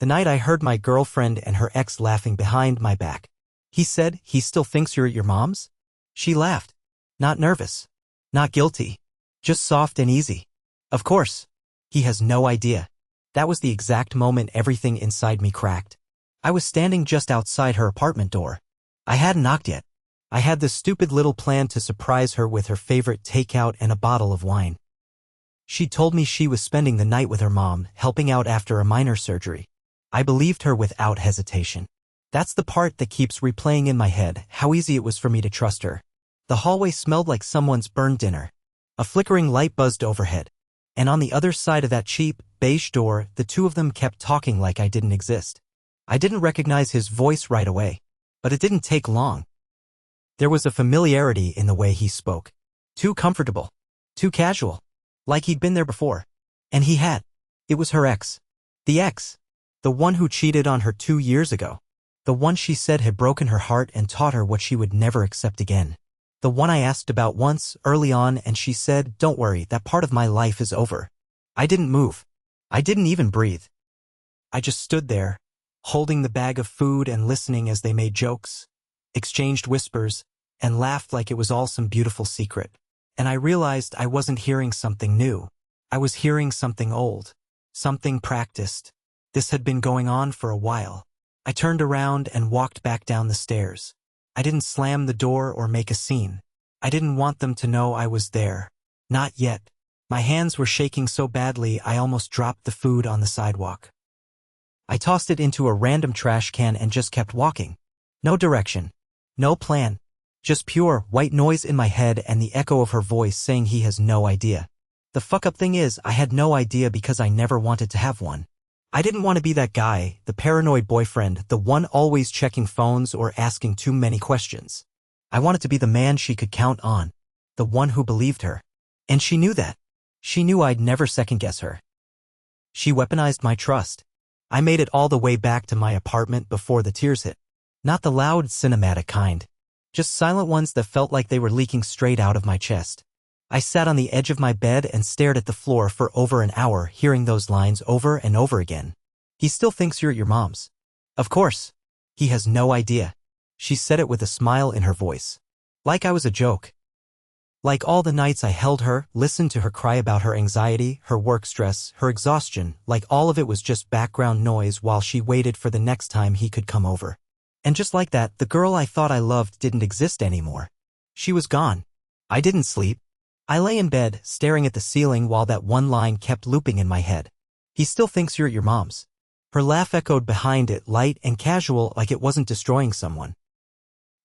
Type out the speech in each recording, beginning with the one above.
The night I heard my girlfriend and her ex laughing behind my back. He said, "He still thinks you're at your mom's?" She laughed. Not nervous. Not guilty. Just soft and easy. Of course. He has no idea. That was the exact moment everything inside me cracked. I was standing just outside her apartment door. I hadn't knocked yet. I had this stupid little plan to surprise her with her favorite takeout and a bottle of wine. She told me she was spending the night with her mom, helping out after a minor surgery. I believed her without hesitation. That's the part that keeps replaying in my head, how easy it was for me to trust her. The hallway smelled like someone's burned dinner. A flickering light buzzed overhead. And on the other side of that cheap, beige door, the two of them kept talking like I didn't exist. I didn't recognize his voice right away. But it didn't take long. There was a familiarity in the way he spoke. Too comfortable. Too casual. Like he'd been there before. And he had. It was her ex. The ex. The one who cheated on her 2 years ago. The one she said had broken her heart and taught her what she would never accept again. The one I asked about once, early on, and she said, "Don't worry, that part of my life is over." I didn't move. I didn't even breathe. I just stood there, holding the bag of food and listening as they made jokes, exchanged whispers, and laughed like it was all some beautiful secret. And I realized I wasn't hearing something new. I was hearing something old. Something practiced. This had been going on for a while. I turned around and walked back down the stairs. I didn't slam the door or make a scene. I didn't want them to know I was there. Not yet. My hands were shaking so badly I almost dropped the food on the sidewalk. I tossed it into a random trash can and just kept walking. No direction. No plan. Just pure, white noise in my head and the echo of her voice saying he has no idea. The fuck-up thing is, I had no idea because I never wanted to have one. I didn't want to be that guy, the paranoid boyfriend, the one always checking phones or asking too many questions. I wanted to be the man she could count on. The one who believed her. And she knew that. She knew I'd never second-guess her. She weaponized my trust. I made it all the way back to my apartment before the tears hit. Not the loud, cinematic kind. Just silent ones that felt like they were leaking straight out of my chest. I sat on the edge of my bed and stared at the floor for over an hour, hearing those lines over and over again. He still thinks you're at your mom's. Of course. He has no idea. She said it with a smile in her voice. Like I was a joke. Like all the nights I held her, listened to her cry about her anxiety, her work stress, her exhaustion, like all of it was just background noise while she waited for the next time he could come over. And just like that, the girl I thought I loved didn't exist anymore. She was gone. I didn't sleep. I lay in bed, staring at the ceiling while that one line kept looping in my head. He still thinks you're at your mom's. Her laugh echoed behind it, light and casual, like it wasn't destroying someone.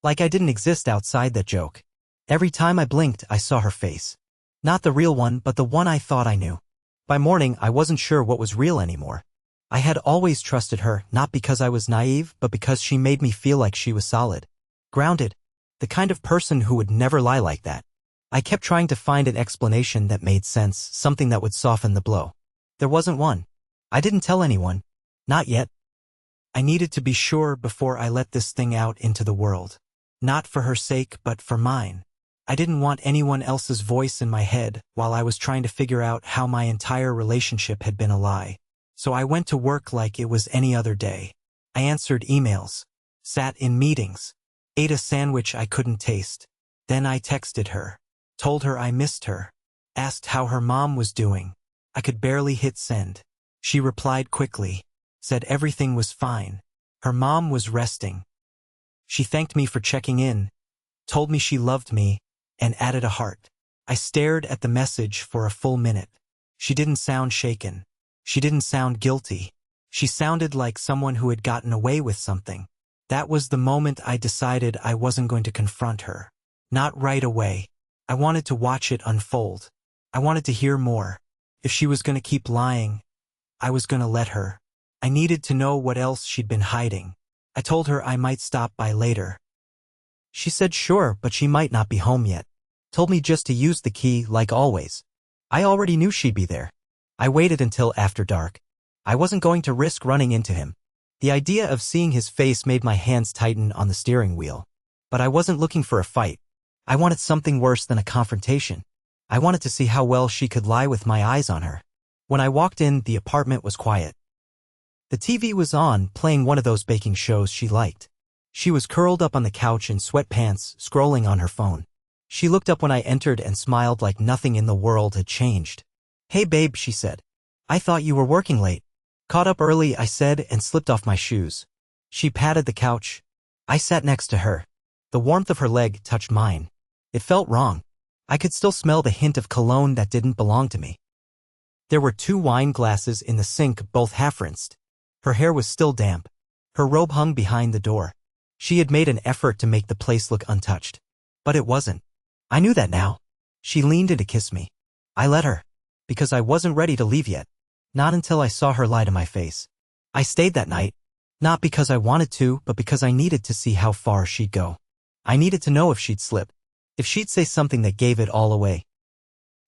Like I didn't exist outside that joke. Every time I blinked, I saw her face. Not the real one, but the one I thought I knew. By morning, I wasn't sure what was real anymore. I had always trusted her, not because I was naive, but because she made me feel like she was solid. Grounded. The kind of person who would never lie like that. I kept trying to find an explanation that made sense, something that would soften the blow. There wasn't one. I didn't tell anyone. Not yet. I needed to be sure before I let this thing out into the world. Not for her sake, but for mine. I didn't want anyone else's voice in my head while I was trying to figure out how my entire relationship had been a lie. So I went to work like it was any other day. I answered emails, sat in meetings, ate a sandwich I couldn't taste. Then I texted her. Told her I missed her. Asked how her mom was doing. I could barely hit send. She replied quickly. Said everything was fine. Her mom was resting. She thanked me for checking in. Told me she loved me. And added a heart. I stared at the message for a full minute. She didn't sound shaken. She didn't sound guilty. She sounded like someone who had gotten away with something. That was the moment I decided I wasn't going to confront her. Not right away. I wanted to watch it unfold. I wanted to hear more. If she was going to keep lying, I was going to let her. I needed to know what else she'd been hiding. I told her I might stop by later. She said sure, but she might not be home yet. Told me just to use the key like always. I already knew she'd be there. I waited until after dark. I wasn't going to risk running into him. The idea of seeing his face made my hands tighten on the steering wheel. But I wasn't looking for a fight. I wanted something worse than a confrontation. I wanted to see how well she could lie with my eyes on her. When I walked in, the apartment was quiet. The TV was on, playing one of those baking shows she liked. She was curled up on the couch in sweatpants, scrolling on her phone. She looked up when I entered and smiled like nothing in the world had changed. "Hey babe," she said. "I thought you were working late." "Caught up early," I said, and slipped off my shoes. She patted the couch. I sat next to her. The warmth of her leg touched mine. It felt wrong. I could still smell the hint of cologne that didn't belong to me. There were 2 wine glasses in the sink, both half-rinsed. Her hair was still damp. Her robe hung behind the door. She had made an effort to make the place look untouched. But it wasn't. I knew that now. She leaned in to kiss me. I let her. Because I wasn't ready to leave yet. Not until I saw her lie to my face. I stayed that night. Not because I wanted to, but because I needed to see how far she'd go. I needed to know if she'd slip. If she'd say something that gave it all away.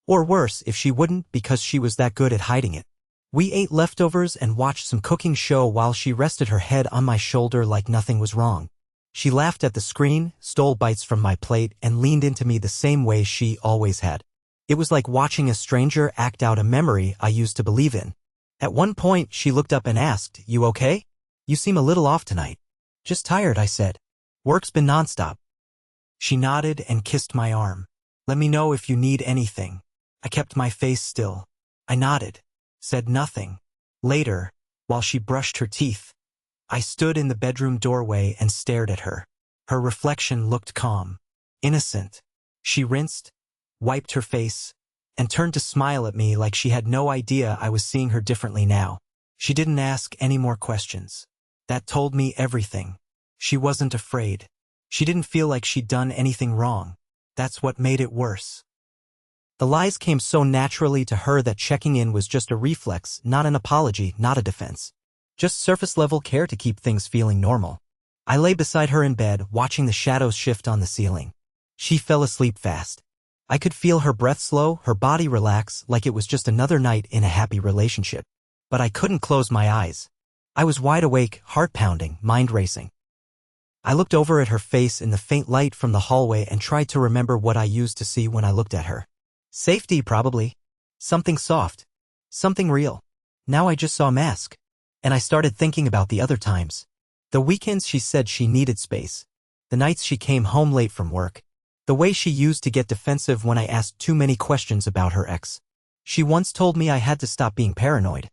Or worse, if she wouldn't, because she was that good at hiding it. We ate leftovers and watched some cooking show while she rested her head on my shoulder like nothing was wrong. She laughed at the screen, stole bites from my plate, and leaned into me the same way she always had. It was like watching a stranger act out a memory I used to believe in. At one point, she looked up and asked, "You okay? You seem a little off tonight." "Just tired," I said. "Work's been nonstop." She nodded and kissed my arm. "Let me know if you need anything." I kept my face still. I nodded. Said nothing. Later, while she brushed her teeth, I stood in the bedroom doorway and stared at her. Her reflection looked calm, innocent. She rinsed, wiped her face, and turned to smile at me like she had no idea I was seeing her differently now. She didn't ask any more questions. That told me everything. She wasn't afraid. She didn't feel like she'd done anything wrong. That's what made it worse. The lies came so naturally to her that checking in was just a reflex, not an apology, not a defense. Just surface-level care to keep things feeling normal. I lay beside her in bed, watching the shadows shift on the ceiling. She fell asleep fast. I could feel her breath slow, her body relax, like it was just another night in a happy relationship. But I couldn't close my eyes. I was wide awake, heart pounding, mind racing. I looked over at her face in the faint light from the hallway and tried to remember what I used to see when I looked at her. Safety, probably. Something soft. Something real. Now I just saw a mask. And I started thinking about the other times. The weekends she said she needed space. The nights she came home late from work. The way she used to get defensive when I asked too many questions about her ex. She once told me I had to stop being paranoid.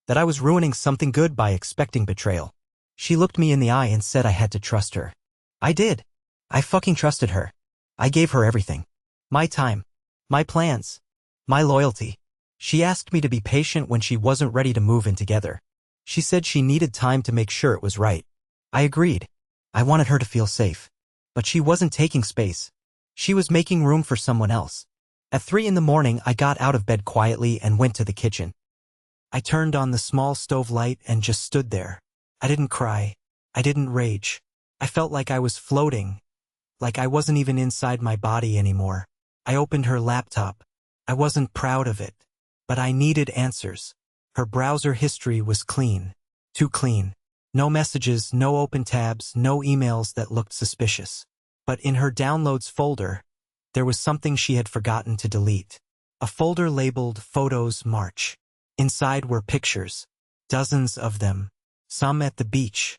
That I was ruining something good by expecting betrayal. She looked me in the eye and said I had to trust her. I did. I fucking trusted her. I gave her everything. My time. My plans. My loyalty. She asked me to be patient when she wasn't ready to move in together. She said she needed time to make sure it was right. I agreed. I wanted her to feel safe. But she wasn't taking space. She was making room for someone else. At 3 a.m, I got out of bed quietly and went to the kitchen. I turned on the small stove light and just stood there. I didn't cry. I didn't rage. I felt like I was floating. Like I wasn't even inside my body anymore. I opened her laptop. I wasn't proud of it. But I needed answers. Her browser history was clean. Too clean. No messages, no open tabs, no emails that looked suspicious. But in her downloads folder, there was something she had forgotten to delete. A folder labeled Photos March. Inside were pictures. Dozens of them. Some at the beach.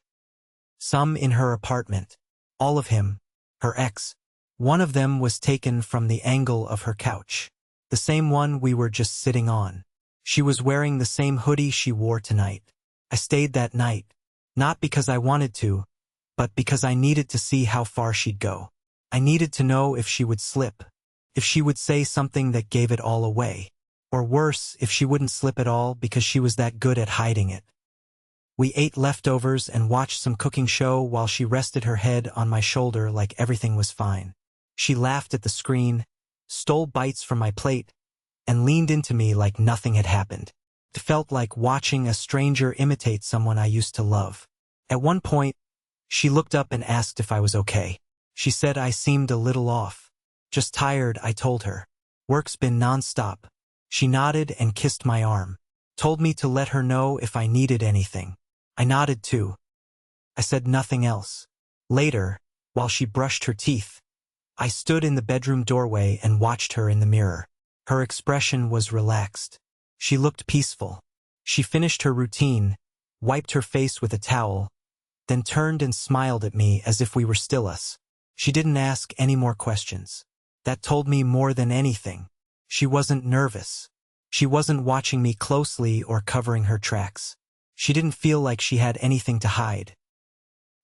Some in her apartment. All of him. Her ex. One of them was taken from the angle of her couch. The same one we were just sitting on. She was wearing the same hoodie she wore tonight. I stayed that night. Not because I wanted to, but because I needed to see how far she'd go. I needed to know if she would slip. If she would say something that gave it all away. Or worse, if she wouldn't slip at all because she was that good at hiding it. We ate leftovers and watched some cooking show while she rested her head on my shoulder like everything was fine. She laughed at the screen, stole bites from my plate, and leaned into me like nothing had happened. It felt like watching a stranger imitate someone I used to love. At one point, she looked up and asked if I was okay. She said I seemed a little off. Just tired, I told her. Work's been nonstop. She nodded and kissed my arm. Told me to let her know if I needed anything. I nodded too. I said nothing else. Later, while she brushed her teeth, I stood in the bedroom doorway and watched her in the mirror. Her expression was relaxed. She looked peaceful. She finished her routine, wiped her face with a towel, then turned and smiled at me as if we were still us. She didn't ask any more questions. That told me more than anything. She wasn't nervous. She wasn't watching me closely or covering her tracks. She didn't feel like she had anything to hide.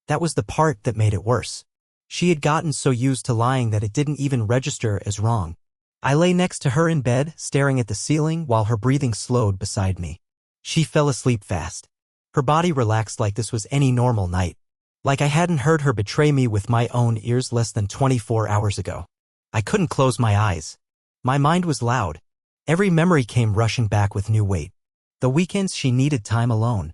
That was the part that made it worse. She had gotten so used to lying that it didn't even register as wrong. I lay next to her in bed, staring at the ceiling while her breathing slowed beside me. She fell asleep fast. Her body relaxed like this was any normal night. Like I hadn't heard her betray me with my own ears less than 24 hours ago. I couldn't close my eyes. My mind was loud. Every memory came rushing back with new weight. The weekends she needed time alone.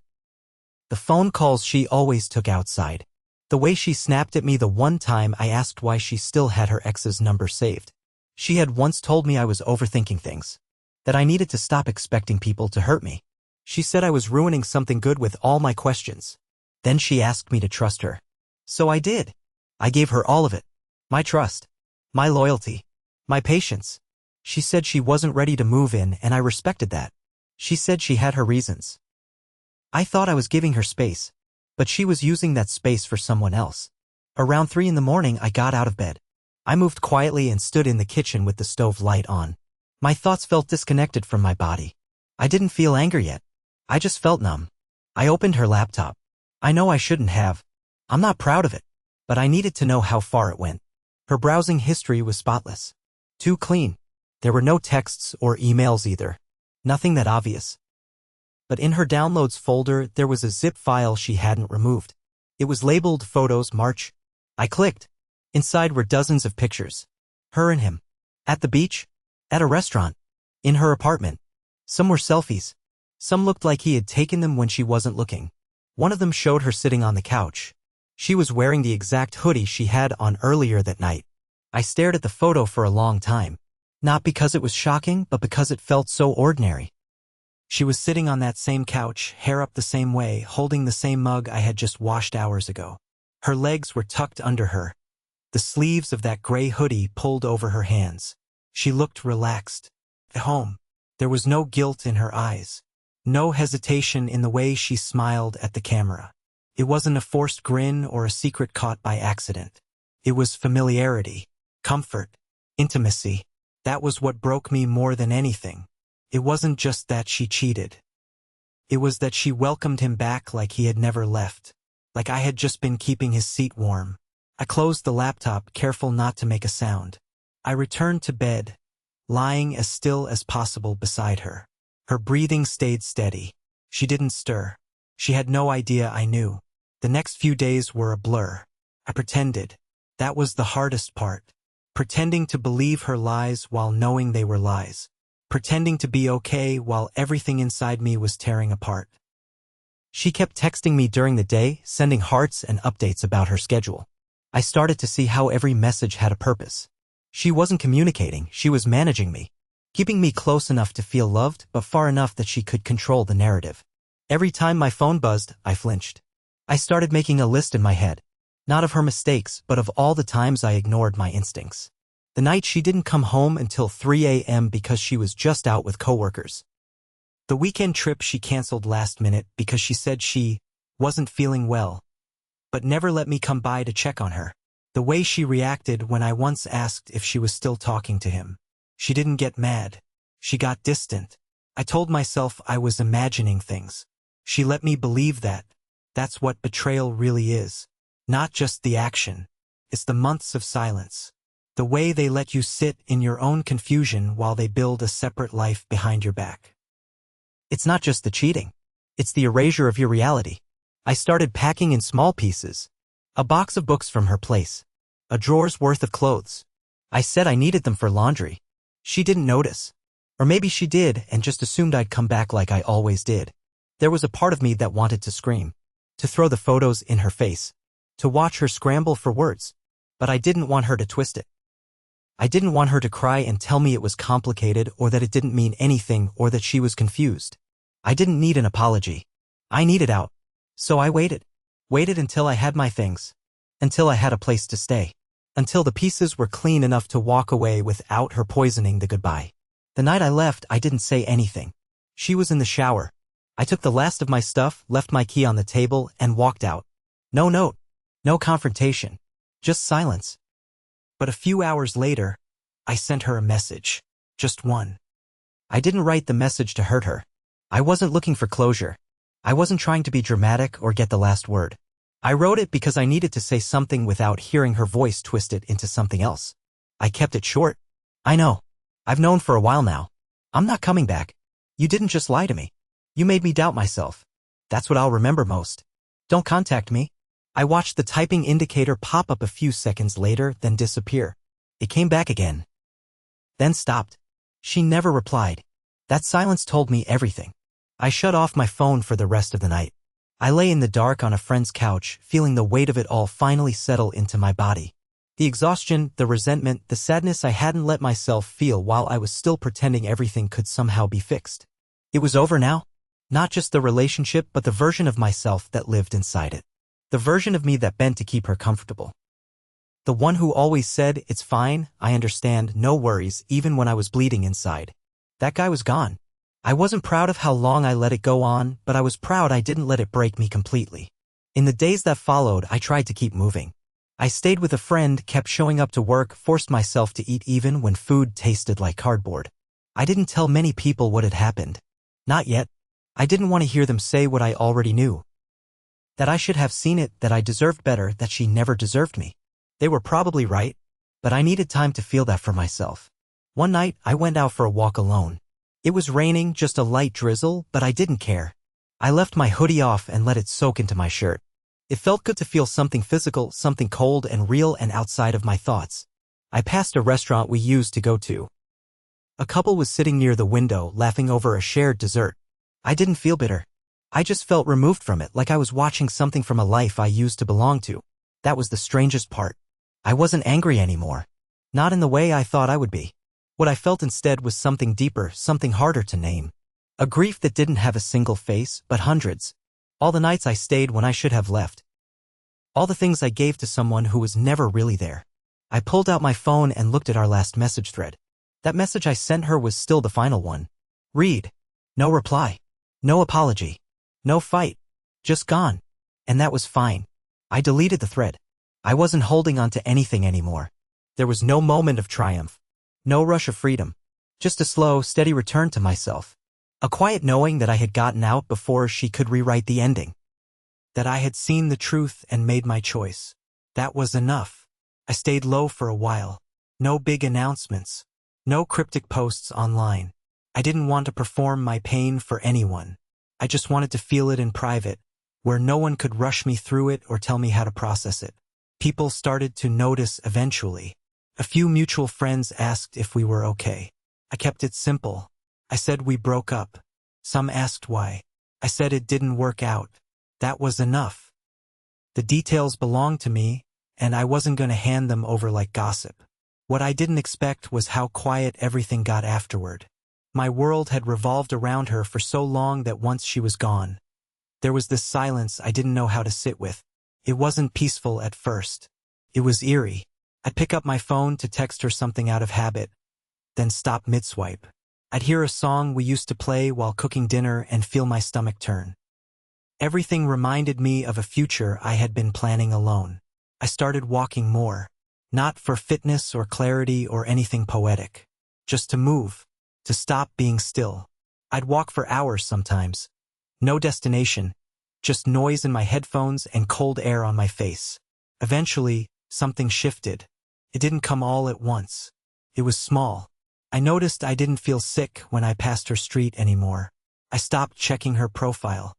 The phone calls she always took outside. The way she snapped at me the one time I asked why she still had her ex's number saved. She had once told me I was overthinking things. That I needed to stop expecting people to hurt me. She said I was ruining something good with all my questions. Then she asked me to trust her. So I did. I gave her all of it. My trust. My loyalty. My patience. She said she wasn't ready to move in, and I respected that. She said she had her reasons. I thought I was giving her space, but she was using that space for someone else. Around 3 in the morning, I got out of bed. I moved quietly and stood in the kitchen with the stove light on. My thoughts felt disconnected from my body. I didn't feel anger yet. I just felt numb. I opened her laptop. I know I shouldn't have. I'm not proud of it, but I needed to know how far it went. Her browsing history was spotless. Too clean. There were no texts or emails either. Nothing that obvious. But in her downloads folder, there was a zip file she hadn't removed. It was labeled Photos March. I clicked. Inside were dozens of pictures. Her and him. At the beach. At a restaurant. In her apartment. Some were selfies. Some looked like he had taken them when she wasn't looking. One of them showed her sitting on the couch. She was wearing the exact hoodie she had on earlier that night. I stared at the photo for a long time. Not because it was shocking, but because it felt so ordinary. She was sitting on that same couch, hair up the same way, holding the same mug I had just washed hours ago. Her legs were tucked under her. The sleeves of that gray hoodie pulled over her hands. She looked relaxed. At home. There was no guilt in her eyes. No hesitation in the way she smiled at the camera. It wasn't a forced grin or a secret caught by accident. It was familiarity, comfort, intimacy. That was what broke me more than anything. It wasn't just that she cheated. It was that she welcomed him back like he had never left. Like I had just been keeping his seat warm. I closed the laptop, careful not to make a sound. I returned to bed, lying as still as possible beside her. Her breathing stayed steady. She didn't stir. She had no idea I knew. The next few days were a blur. I pretended. That was the hardest part. Pretending to believe her lies while knowing they were lies. Pretending to be okay while everything inside me was tearing apart. She kept texting me during the day, sending hearts and updates about her schedule. I started to see how every message had a purpose. She wasn't communicating, she was managing me. Keeping me close enough to feel loved, but far enough that she could control the narrative. Every time my phone buzzed, I flinched. I started making a list in my head. Not of her mistakes, but of all the times I ignored my instincts. The night she didn't come home until 3 a.m. because she was just out with coworkers. The weekend trip she canceled last minute because she said she wasn't feeling well, but never let me come by to check on her. The way she reacted when I once asked if she was still talking to him. She didn't get mad. She got distant. I told myself I was imagining things. She let me believe that. That's what betrayal really is. Not just the action. It's the months of silence. The way they let you sit in your own confusion while they build a separate life behind your back. It's not just the cheating. It's the erasure of your reality. I started packing in small pieces. A box of books from her place. A drawer's worth of clothes. I said I needed them for laundry. She didn't notice. Or maybe she did and just assumed I'd come back like I always did. There was a part of me that wanted to scream. To throw the photos in her face. To watch her scramble for words. But I didn't want her to twist it. I didn't want her to cry and tell me it was complicated or that it didn't mean anything or that she was confused. I didn't need an apology. I needed out. So I waited. Waited until I had my things. Until I had a place to stay. Until the pieces were clean enough to walk away without her poisoning the goodbye. The night I left, I didn't say anything. She was in the shower. I took the last of my stuff, left my key on the table, and walked out. No note. No confrontation. Just silence. But a few hours later, I sent her a message. Just one. I didn't write the message to hurt her. I wasn't looking for closure. I wasn't trying to be dramatic or get the last word. I wrote it because I needed to say something without hearing her voice twist it into something else. I kept it short. I know. I've known for a while now. I'm not coming back. You didn't just lie to me. You made me doubt myself. That's what I'll remember most. Don't contact me. I watched the typing indicator pop up a few seconds later, then disappear. It came back again. Then stopped. She never replied. That silence told me everything. I shut off my phone for the rest of the night. I lay in the dark on a friend's couch, feeling the weight of it all finally settle into my body. The exhaustion, the resentment, the sadness I hadn't let myself feel while I was still pretending everything could somehow be fixed. It was over now. Not just the relationship, but the version of myself that lived inside it. The version of me that bent to keep her comfortable. The one who always said, "It's fine, I understand, no worries," even when I was bleeding inside. That guy was gone. I wasn't proud of how long I let it go on, but I was proud I didn't let it break me completely. In the days that followed, I tried to keep moving. I stayed with a friend, kept showing up to work, forced myself to eat even when food tasted like cardboard. I didn't tell many people what had happened. Not yet. I didn't want to hear them say what I already knew. That I should have seen it, that I deserved better, that she never deserved me. They were probably right, but I needed time to feel that for myself. One night, I went out for a walk alone. It was raining, just a light drizzle, but I didn't care. I left my hoodie off and let it soak into my shirt. It felt good to feel something physical, something cold and real and outside of my thoughts. I passed a restaurant we used to go to. A couple was sitting near the window, laughing over a shared dessert. I didn't feel bitter. I just felt removed from it, like I was watching something from a life I used to belong to. That was the strangest part. I wasn't angry anymore. Not in the way I thought I would be. What I felt instead was something deeper, something harder to name. A grief that didn't have a single face, but hundreds. All the nights I stayed when I should have left. All the things I gave to someone who was never really there. I pulled out my phone and looked at our last message thread. That message I sent her was still the final one. Read. No reply. No apology. No fight. Just gone. And that was fine. I deleted the thread. I wasn't holding on to anything anymore. There was no moment of triumph. No rush of freedom. Just a slow, steady return to myself. A quiet knowing that I had gotten out before she could rewrite the ending. That I had seen the truth and made my choice. That was enough. I stayed low for a while. No big announcements. No cryptic posts online. I didn't want to perform my pain for anyone. I just wanted to feel it in private, where no one could rush me through it or tell me how to process it. People started to notice eventually. A few mutual friends asked if we were okay. I kept it simple. I said we broke up. Some asked why. I said it didn't work out. That was enough. The details belonged to me, and I wasn't going to hand them over like gossip. What I didn't expect was how quiet everything got afterward. My world had revolved around her for so long that once she was gone, there was this silence I didn't know how to sit with. It wasn't peaceful at first. It was eerie. I'd pick up my phone to text her something out of habit, then stop mid-swipe. I'd hear a song we used to play while cooking dinner and feel my stomach turn. Everything reminded me of a future I had been planning alone. I started walking more, not for fitness or clarity or anything poetic, just to move. To stop being still. I'd walk for hours sometimes. No destination, just noise in my headphones and cold air on my face. Eventually, something shifted. It didn't come all at once. It was small. I noticed I didn't feel sick when I passed her street anymore. I stopped checking her profile.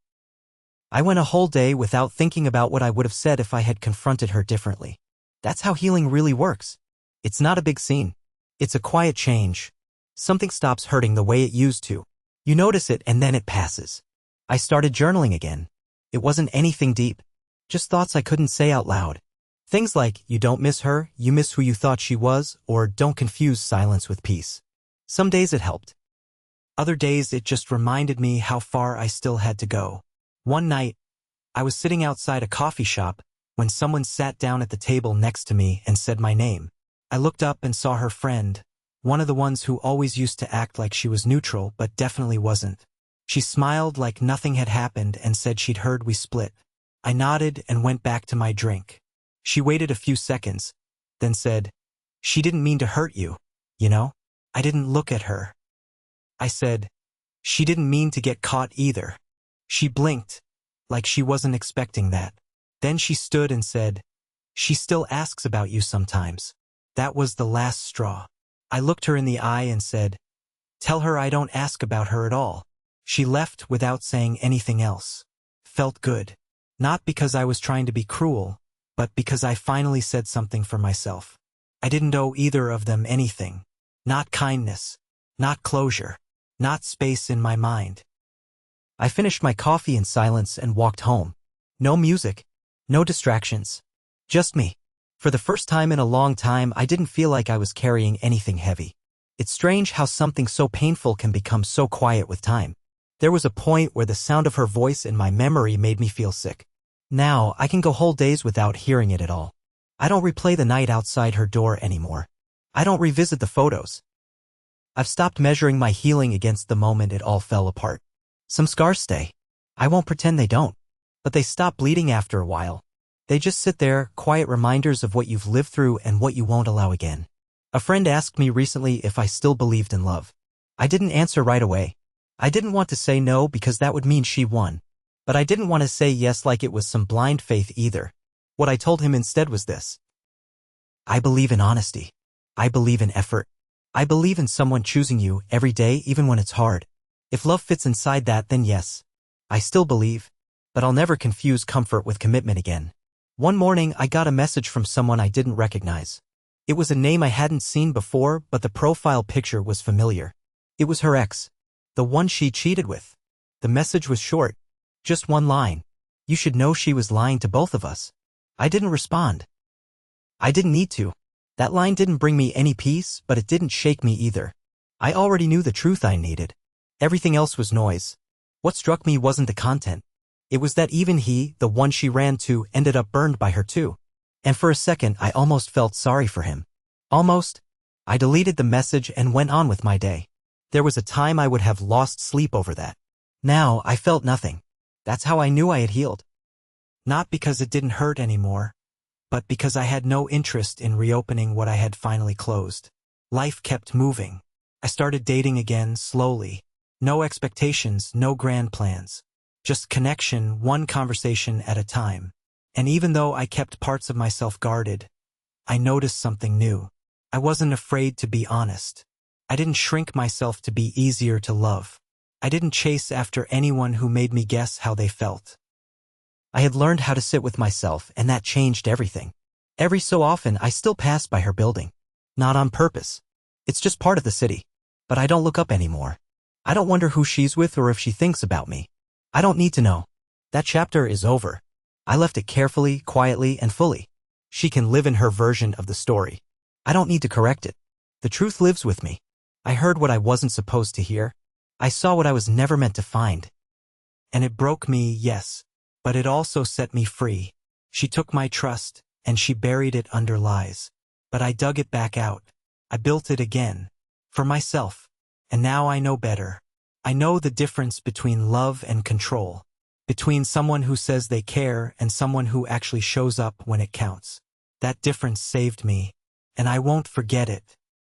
I went a whole day without thinking about what I would have said if I had confronted her differently. That's how healing really works. It's not a big scene. It's a quiet change. Something stops hurting the way it used to. You notice it and then it passes. I started journaling again. It wasn't anything deep. Just thoughts I couldn't say out loud. Things like, you don't miss her, you miss who you thought she was, or don't confuse silence with peace. Some days it helped. Other days it just reminded me how far I still had to go. One night, I was sitting outside a coffee shop when someone sat down at the table next to me and said my name. I looked up and saw her friend. One of the ones who always used to act like she was neutral but definitely wasn't. She smiled like nothing had happened and said she'd heard we split. I nodded and went back to my drink. She waited a few seconds, then said, "She didn't mean to hurt you, you know?" I didn't look at her. I said, "She didn't mean to get caught either." She blinked, like she wasn't expecting that. Then she stood and said, "She still asks about you sometimes." That was the last straw. I looked her in the eye and said, "Tell her I don't ask about her at all." She left without saying anything else. Felt good. Not because I was trying to be cruel, but because I finally said something for myself. I didn't owe either of them anything. Not kindness. Not closure. Not space in my mind. I finished my coffee in silence and walked home. No music. No distractions. Just me. For the first time in a long time, I didn't feel like I was carrying anything heavy. It's strange how something so painful can become so quiet with time. There was a point where the sound of her voice in my memory made me feel sick. Now, I can go whole days without hearing it at all. I don't replay the night outside her door anymore. I don't revisit the photos. I've stopped measuring my healing against the moment it all fell apart. Some scars stay. I won't pretend they don't. But they stop bleeding after a while. They just sit there, quiet reminders of what you've lived through and what you won't allow again. A friend asked me recently if I still believed in love. I didn't answer right away. I didn't want to say no because that would mean she won. But I didn't want to say yes like it was some blind faith either. What I told him instead was this. I believe in honesty. I believe in effort. I believe in someone choosing you every day even when it's hard. If love fits inside that, then yes. I still believe. But I'll never confuse comfort with commitment again. One morning I got a message from someone I didn't recognize. It was a name I hadn't seen before, but the profile picture was familiar. It was her ex. The one she cheated with. The message was short. Just one line. You should know she was lying to both of us. I didn't respond. I didn't need to. That line didn't bring me any peace, but it didn't shake me either. I already knew the truth I needed. Everything else was noise. What struck me wasn't the content. It was that even he, the one she ran to, ended up burned by her too. And for a second I almost felt sorry for him. Almost. I deleted the message and went on with my day. There was a time I would have lost sleep over that. Now I felt nothing. That's how I knew I had healed. Not because it didn't hurt anymore, but because I had no interest in reopening what I had finally closed. Life kept moving. I started dating again slowly. No expectations, no grand plans. Just connection, one conversation at a time. And even though I kept parts of myself guarded, I noticed something new. I wasn't afraid to be honest. I didn't shrink myself to be easier to love. I didn't chase after anyone who made me guess how they felt. I had learned how to sit with myself, and that changed everything. Every so often, I still pass by her building. Not on purpose. It's just part of the city. But I don't look up anymore. I don't wonder who she's with or if she thinks about me. I don't need to know. That chapter is over. I left it carefully, quietly, and fully. She can live in her version of the story. I don't need to correct it. The truth lives with me. I heard what I wasn't supposed to hear. I saw what I was never meant to find. And it broke me, yes. But it also set me free. She took my trust, and she buried it under lies. But I dug it back out. I built it again. For myself. And now I know better. I know the difference between love and control. Between someone who says they care and someone who actually shows up when it counts. That difference saved me. And I won't forget it.